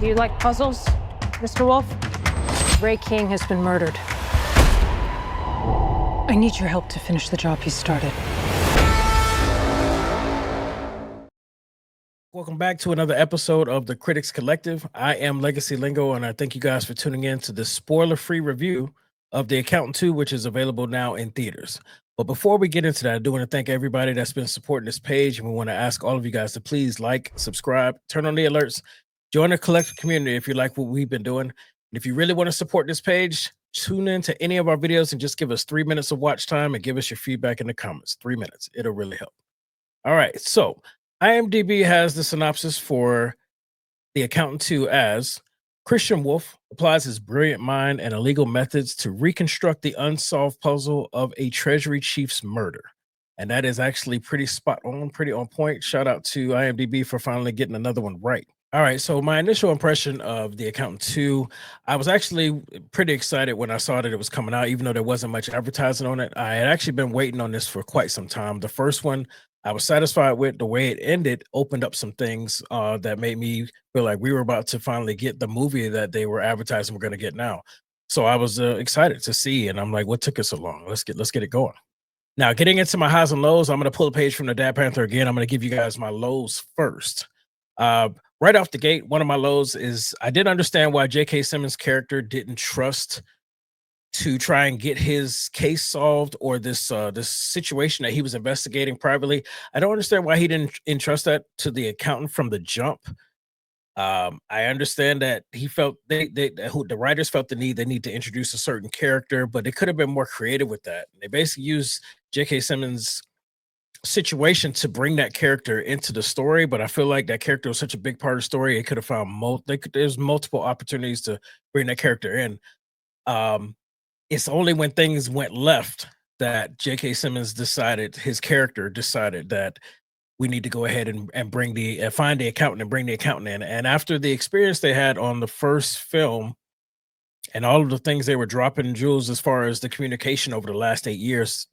Do you like puzzles, Mr. Wolff? Ray King has been murdered. I need your help to finish the job he started. Welcome back to another episode of the Critics Collective. I am Legacy Lingo, and I thank you guys for tuning in to the spoiler-free review of The Accountant 2, which is available now in theaters. But before we get into that, I do want to thank everybody that's been supporting this page, and we want to ask all of you guys to please like, subscribe, turn on the alerts, join the collective community if you like what we've been doing. And if you really want to support this page, tune in to any of our videos and just give us 3 minutes of watch time and give us your feedback in the comments. 3 minutes. It'll really help. All right. So IMDB has the synopsis for The Accountant 2 as Christian Wolff applies his brilliant mind and illegal methods to reconstruct the unsolved puzzle of a Treasury chief's murder. And that is actually pretty spot on, pretty on point. Shout out to IMDB for finally getting another one right. All right, so my initial impression of The Accountant 2, I was actually pretty excited when I saw that it was coming out, even though there wasn't much advertising on it. I had actually been waiting on this for quite some time. The first one, I was satisfied with the way it ended, opened up some things that made me feel like we were about to finally get the movie that they were advertising we're going to get now. So I was excited to see, and I'm like, what took us so long? Let's get it going. Now, getting into my highs and lows, I'm going to pull a page from the Dad Panther again. I'm going to give you guys my lows first. Right off the gate, one of my lows is I didn't understand why J.K. Simmons' character didn't trust to try and get his case solved, or this situation that he was investigating privately. I don't understand why he didn't entrust that to the accountant from the jump. I understand that he felt the writers felt the need to introduce a certain character, but they could have been more creative with that. They basically used J.K. Simmons' situation to bring that character into the story, but I feel like that character was such a big part of the story. It could have found there's multiple opportunities to bring that character in. It's only when things went left that J.K. Simmons his character decided that we need to go ahead and find the accountant and bring the accountant in. And after the experience they had on the first film and all of the things they were dropping jewels as far as the communication over the last 8 years,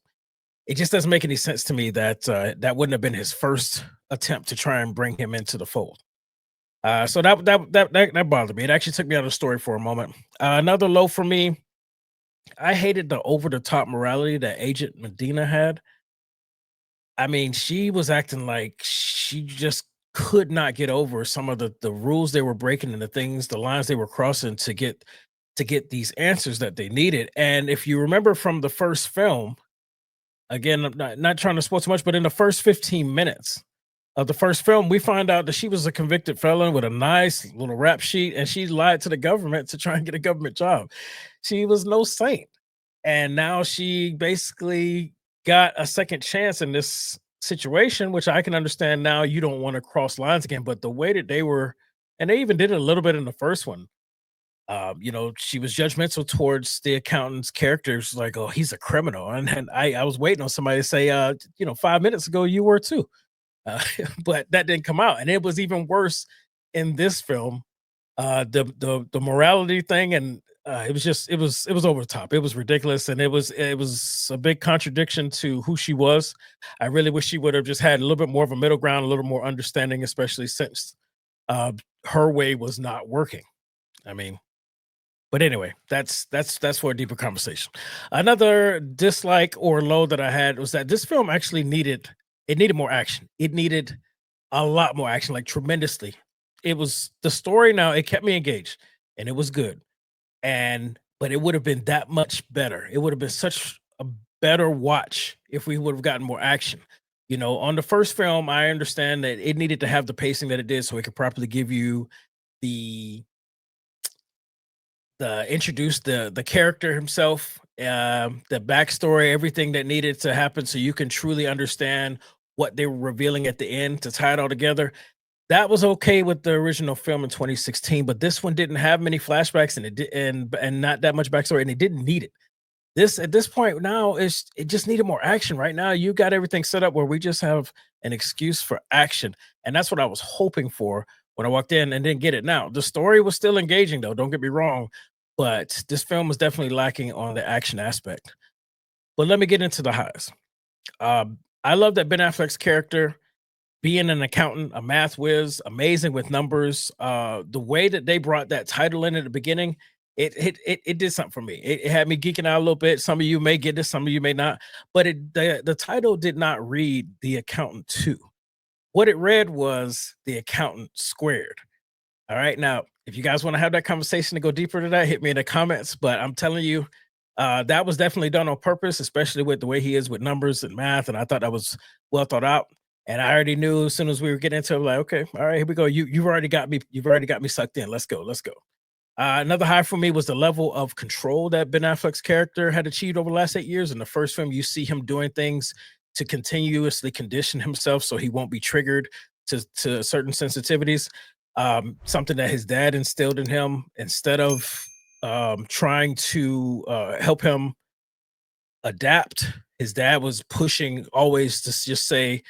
it just doesn't make any sense to me that that wouldn't have been his first attempt to try and bring him into the fold. So that bothered me. It actually took me out of the story for a moment. Another low for me, I hated the over-the-top morality that Agent Medina had. I mean, she was acting like she just could not get over some of the rules they were breaking and the lines they were crossing to get these answers that they needed. And if you remember from the first film, again, I'm not trying to spoil too much, but in the first 15 minutes of the first film, we find out that she was a convicted felon with a nice little rap sheet, and she lied to the government to try and get a government job. She was no saint. And now she basically got a second chance in this situation, which I can understand now. You don't want to cross lines again, but the way that they were, and they even did it a little bit in the first one. She was judgmental towards the accountant's characters, like, oh, he's a criminal. And I was waiting on somebody to say, 5 minutes ago, you were too. But that didn't come out. And it was even worse in this film. The morality thing, and it was over the top. It was ridiculous, and it was a big contradiction to who she was. I really wish she would have just had a little bit more of a middle ground, a little more understanding, especially since her way was not working. I mean, but anyway, that's for a deeper conversation. Another dislike or low that I had was that this film actually needed more action. It needed a lot more action, like tremendously. It was the story. Now it kept me engaged, and it was good. But it would have been that much better. It would have been such a better watch if we would have gotten more action. On the first film, I understand that it needed to have the pacing that it did so it could properly give you the introduce the character himself, the backstory, everything that needed to happen so you can truly understand what they were revealing at the end to tie it all together. That was okay with the original film in 2016, but this one didn't have many flashbacks, and it did, and not that much backstory, and it didn't need it. At this point now, it just needed more action. Right now, you got everything set up where we just have an excuse for action, and that's what I was hoping for when I walked in and didn't get it. Now, the story was still engaging, though. Don't get me wrong, but this film was definitely lacking on the action aspect. But let me get into the highs. I love that Ben Affleck's character being an accountant, a math whiz, amazing with numbers. The way that they brought that title in at the beginning, it did something for me. It had me geeking out a little bit. Some of you may get this, some of you may not, but the title did not read The Accountant 2. What it read was The Accountant Squared. All right. Now, if you guys want to have that conversation to go deeper to that, hit me in the comments. But I'm telling you, that was definitely done on purpose, especially with the way he is with numbers and math. And I thought that was well thought out. And I already knew as soon as we were getting into it, like, okay, all right, here we go. You've already got me. You've already got me sucked in. Let's go. Let's go. Another high for me was the level of control that Ben Affleck's character had achieved over the last 8 years. In the first film, you see him doing things to continuously condition himself so he won't be triggered to certain sensitivities. Something that his dad instilled in him instead of trying to help him adapt. His dad was pushing always to just say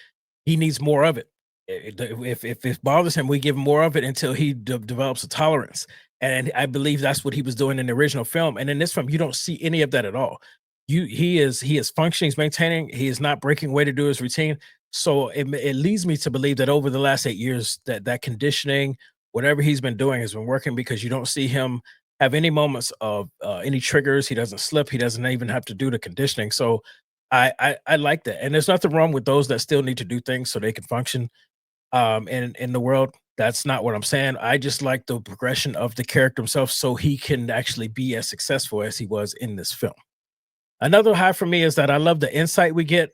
he needs more of it. If it bothers him, we give him more of it until he develops a tolerance. And I believe that's what he was doing in the original film. And in this film, you don't see any of that at all. He is functioning, he's maintaining, he is not breaking away to do his routine. So it leads me to believe that over the last 8 years, that conditioning, whatever he's been doing, has been working, because you don't see him have any moments of any triggers. He doesn't slip. He doesn't even have to do the conditioning. So I like that. And there's nothing wrong with those that still need to do things so they can function in the world. That's not what I'm saying. I just like the progression of the character himself so he can actually be as successful as he was in this film. Another high for me is that I love the insight we get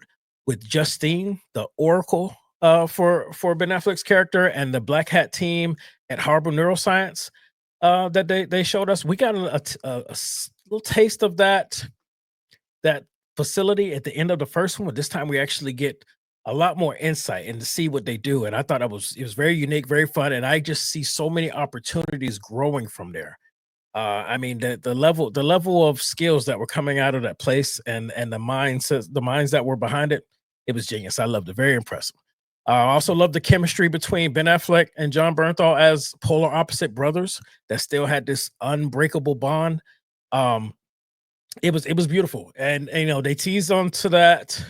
with Justine, the Oracle, for Ben Affleck's character, and the Black Hat team at Harbor Neuroscience that they showed us. We got a little taste of that facility at the end of the first one, but this time we actually get a lot more insight and to see what they do. And I thought it was very unique, very fun, and I just see so many opportunities growing from there. I mean, the level of skills that were coming out of that place, and the minds that were behind it, it was genius. I loved it. Very impressive. I also love the chemistry between Ben Affleck and John Bernthal as polar opposite brothers that still had this unbreakable bond. It was beautiful, and you know, they teased onto that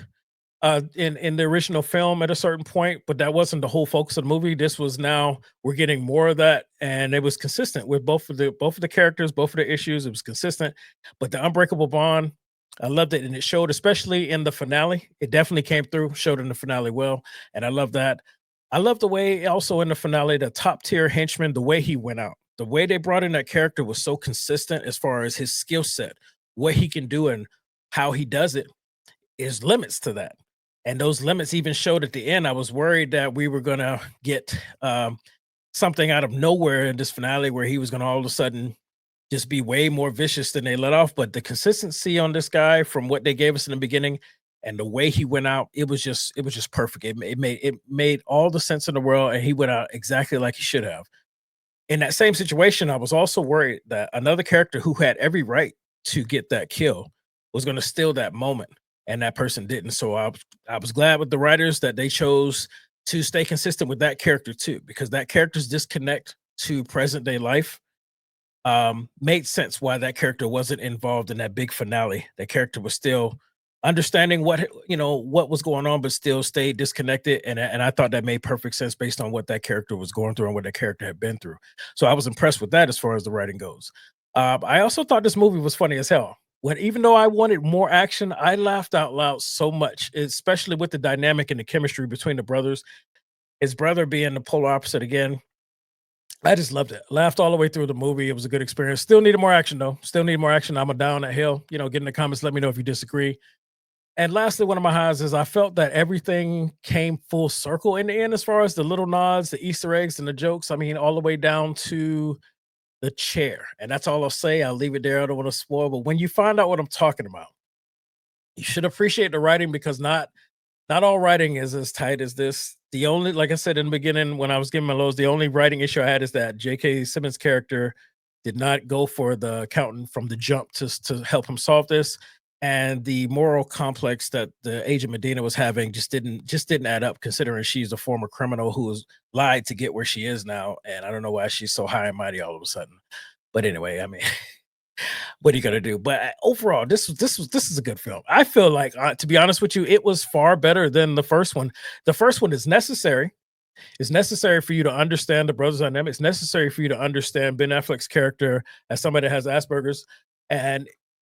in the original film at a certain point, but that wasn't the whole focus of the movie. This was, now we're getting more of that, and it was consistent with both of the characters, both of the issues. It was consistent, but the unbreakable bond, I loved it, and it showed, especially in the finale. It definitely came through, showed in the finale well, and I love that. I love the way also in the finale, the top tier henchman, the way he went out, the way they brought in that character was so consistent as far as his skill set, what he can do, and how he does it. Is limits to that. And those limits even showed at the end. I was worried that we were going to get something out of nowhere in this finale where he was going to all of a sudden just be way more vicious than they let off. But the consistency on this guy from what they gave us in the beginning and the way he went out, it was just perfect. It made all the sense in the world, and he went out exactly like he should have. In that same situation, I was also worried that another character who had every right to get that kill was going to steal that moment, and that person didn't. So I was glad with the writers that they chose to stay consistent with that character too, because that character's disconnect to present day life made sense why that character wasn't involved in that big finale. That character was still understanding what was going on, but still stayed disconnected. And I thought that made perfect sense based on what that character was going through and what that character had been through. So I was impressed with that as far as the writing goes. I also thought this movie was funny as hell. Even though I wanted more action, I laughed out loud so much, especially with the dynamic and the chemistry between the brothers. His brother being the polar opposite again. I just loved it. Laughed all the way through the movie. It was a good experience. Still needed more action, though. Still need more action. I'm a down that hill. Get in the comments. Let me know if you disagree. And lastly, one of my highs is I felt that everything came full circle in the end, as far as the little nods, the Easter eggs, and the jokes. I mean, all the way down to the chair. And that's all I'll say. I'll leave it there. I don't want to spoil. But when you find out what I'm talking about, you should appreciate the writing, because not all writing is as tight as this. The only, like I said in the beginning when I was giving my lows, the only writing issue I had is that J.K. Simmons' character did not go for the accountant from the jump to help him solve this. And the moral complex that the agent Medina was having just didn't add up, considering she's a former criminal who was lied to get where she is now. And I don't know why she's so high and mighty all of a sudden. But anyway, I mean, what are you gonna do? But overall, this is a good film. I feel like, to be honest with you, it was far better than the first one. The first one is necessary. It's necessary for you to understand the brothers' dynamics. It's necessary for you to understand Ben Affleck's character as somebody that has Asperger's,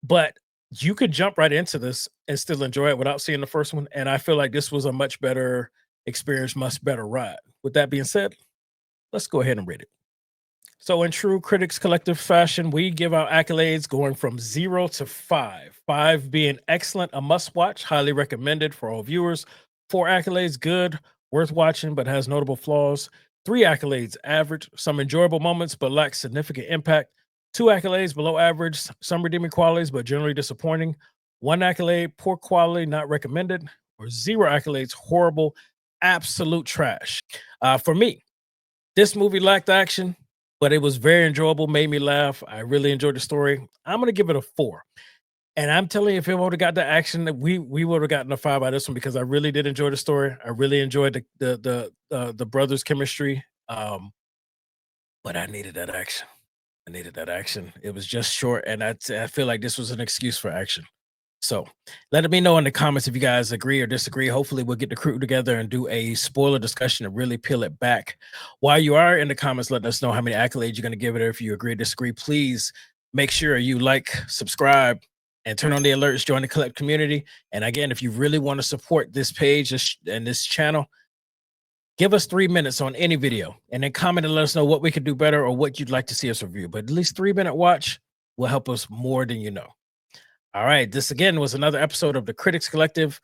but you could jump right into this and still enjoy it without seeing the first one. And I feel like this was a much better experience, much better ride. With that being said, let's go ahead and rate it. So in true Critics Collective fashion, we give out accolades going from 0 to 5. 5 being excellent, a must-watch, highly recommended for all viewers. 4 accolades, good, worth watching, but has notable flaws. 3 accolades, average, some enjoyable moments, but lacks significant impact. 2 accolades, below average, some redeeming qualities, but generally disappointing. 1 accolade, poor quality, not recommended. Or 0 accolades, horrible, absolute trash. For me, this movie lacked action, but it was very enjoyable, made me laugh. I really enjoyed the story. I'm going to give it a 4. And I'm telling you, if it would have got the action, that we would have gotten a 5 by this one, because I really did enjoy the story. I really enjoyed the brothers' chemistry. But I needed that action. I needed that action. It was just short, and I feel like this was an excuse for action. So let me know in the comments if you guys agree or disagree. Hopefully we'll get the crew together and do a spoiler discussion and really peel it back. While you are in the comments, let us know how many accolades you're going to give it. Or if you agree or disagree, please make sure you like, subscribe, and turn on the alerts, join the collect community. And again, if you really want to support this page and this channel, give us 3 minutes on any video and then comment and let us know what we could do better or what you'd like to see us review. But at least 3-minute watch will help us more than you know. All right, this again was another episode of the Critics Collective.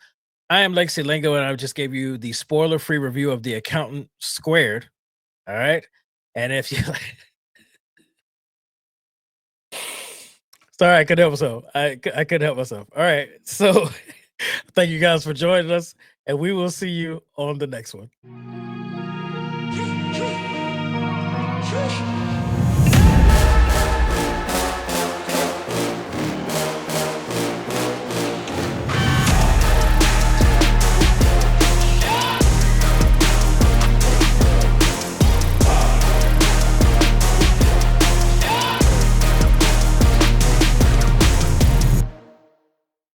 I am Legacy Lingo, and I just gave you the spoiler-free review of The Accountant Squared. All right, and if you sorry, I couldn't help myself. I couldn't help myself. All right, so thank you guys for joining us, and we will see you on the next one.